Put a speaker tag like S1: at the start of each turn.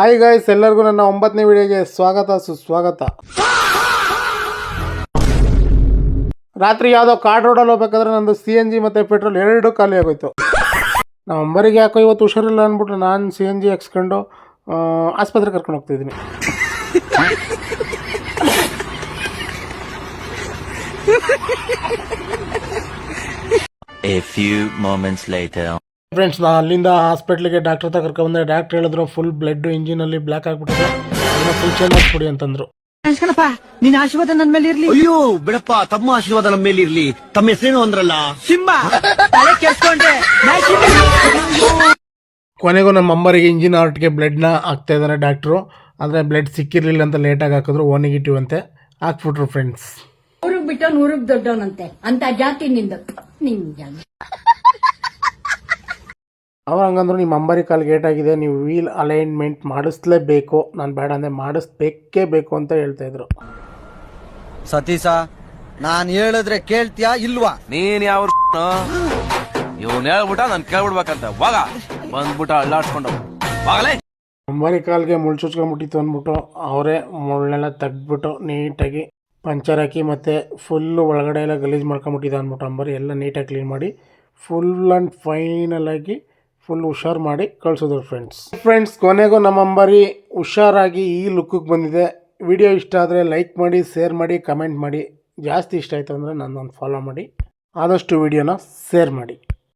S1: Hi guys, ಎಲ್ಲರಿಗೂ ನನ್ನ 9ನೇ ವಿಡಿಯೋಗೆ ಸ್ವಾಗತ ಸುಸ್ವಾಗತ. ರಾತ್ರಿ ಯಾವುದೋ ಕಾರ್ಡ್ ರೋಡಲ್ಲಿ ಹೋಗ್ಬೇಕಾದ್ರೆ ನಂದು CNG ಮತ್ತು ಪೆಟ್ರೋಲ್ ಎರಡೂ ಖಾಲಿ ಆಗೋಯ್ತು. ನಮ್ಮ ಅಂಬರಿಗೆ ಯಾಕೋ ಇವತ್ತು ಹುಷಾರಿಲ್ಲ ಅಂದ್ಬಿಟ್ಟು ನಾನು CNG ಹಾಕ್ಸ್ಕೊಂಡು ಆಸ್ಪತ್ರೆಗೆ ಕರ್ಕೊಂಡು ಹೋಗ್ತಿದ್ದೀನಿ.
S2: A few moments later.
S1: Friends, ನಾನು ಅಲ್ಲಿಂದ ಹಾಸ್ಪಿಟ್ಲಿಗೆ ಡಾಕ್ಟರ್ ಹತ್ರ ಕರ್ಕೊಂಡ್ಬಂದೆ. ಡಾಕ್ಟರ್ ಹೇಳಿದ್ರು ಫುಲ್ ಬ್ಲಡ್ ಇಂಜಿನಲ್ಲಿ ಬ್ಲ್ಯಾಕ್ ಆಗಿಬಿಟ್ಟಿದೆ, ಫುಲ್ ಚೇಂಜ್ ಮಾಡಿಸ್ಬಿಡಿ ಅಂತಂದ್ರು.
S3: ನಿನ್ನ ಆಶೀರ್ವಾದ ನನ್ನ ಮೇಲೆ ಇರ್ಲಿ.
S4: ಅಯ್ಯೋ ಬಿಡಪ್ಪ, ತಮ್ಮ ಆಶೀರ್ವಾದ ನಮ್ಮ ಮೇಲೆ ಇರ್ಲಿ. ತಮ್ಮ ಹೆಸರೇನು ಅಂದ್ರಲ್ಲ?
S3: ಸಿಂಬಾ. ತಲೆ ಕೆಡ್ಸ್ಕೊಂಡೆ.
S1: ಕೊನೆಗೂ ನಮ್ಮ ಅಮ್ಮರಿಗೆ ಇಂಜಿನ್ ಹಾರ್ಟ್ಗೆ ಬ್ಲಡ್ನ ಹಾಕ್ತಾ ಇದ್ದಾರೆ ಡಾಕ್ಟ್ರು. ಅಂದರೆ ಬ್ಲಡ್ ಸಿಕ್ಕಿರಲಿಲ್ಲ ಅಂತ ಲೇಟಾಗಿ ಹಾಕಿದ್ರು, ಓ ನೆಗೆಟಿವ್ ಅಂತೆ, ಹಾಕ್ಬಿಟ್ರು ಫ್ರೆಂಡ್ಸ್.
S5: ಊರಿಗೆ ಬಿಟ್ಟು ನೂರಿಗೆ ದೊಡ್ಡವನಂತೆ ಅಂತ ಜಾತಿ ನಿಂದು.
S1: ಅವ್ರು ಹಂಗಂದ್ರು, ನಿಮ್ಮ ಅಂಬರಿ ಕಾಲು ಗೇಟ್ ಆಗಿದೆ, ನೀವು ವೀಲ್ ಅಲೈನ್ಮೆಂಟ್ ಮಾಡಿಸ್ಲೇಬೇಕು. ನಾನು ಬೇಡ ಅಂದರೆ ಮಾಡಿಸ್ಬೇಕೇ ಬೇಕು ಅಂತ ಹೇಳ್ತಾಯಿದ್ರು.
S6: ಸತೀಶ, ನಾನು ಹೇಳಿದ್ರೆ ಕೇಳ್ತೀಯಾ ಇಲ್ವಾ?
S7: ನೀನ್ ಯಾವ ಇವನ್ ಹೇಳ್ಬಿಟ್ಟ ನಾನು ಕೇಳ್ಬಿಡ್ಬೇಕಂತ ವಾಗ ಬಂದ್ಬಿಟ್ಟ ಅಳ್ಳಾಡ್ಸ್ಕೊಂಡು ವಾಗಲೇ.
S1: ಅಂಬರಿ ಕಾಲ್ಗೆ ಮುಳ್ಳು ಚುಚ್ಕೊಂಡ್ಬಿಟ್ಟಿತ್ತು ಅಂದ್ಬಿಟ್ಟು ಅವರೇ ಮುಳ್ಳೆಲ್ಲ ತೆಗ್ದ್ಬಿಟ್ಟು ನೀಟಾಗಿ ಪಂಚರ್ ಹಾಕಿ ಮತ್ತು ಫುಲ್ಲು ಒಳಗಡೆ ಎಲ್ಲ ಗಲೀಜು ಮಾಡ್ಕೊಂಬಿಟ್ಟಿದ್ದ ಅಂದ್ಬಿಟ್ಟು ಅಂಬರಿ ಎಲ್ಲ ನೀಟಾಗಿ ಕ್ಲೀನ್ ಮಾಡಿ ಫುಲ್ ಆ್ಯಂಡ್ ಫೈನಲಾಗಿ ಫುಲ್ ಹುಷಾರು ಮಾಡಿ ಕಳಿಸೋದು ಫ್ರೆಂಡ್ಸ್. ಕೊನೆಗೂ ನಮ್ಮ ಅಂಬರಿ ಹುಷಾರಾಗಿ ಈ ಲುಕ್ಕಿಗೆ ಬಂದಿದೆ. ವಿಡಿಯೋ ಇಷ್ಟ ಆದರೆ ಲೈಕ್ ಮಾಡಿ, ಶೇರ್ ಮಾಡಿ, ಕಮೆಂಟ್ ಮಾಡಿ. ಜಾಸ್ತಿ ಇಷ್ಟ ಆಯಿತು ಅಂದರೆ ನನ್ನೊಂದು ಫಾಲೋ ಮಾಡಿ, ಆದಷ್ಟು ವಿಡಿಯೋನ ಶೇರ್ ಮಾಡಿ.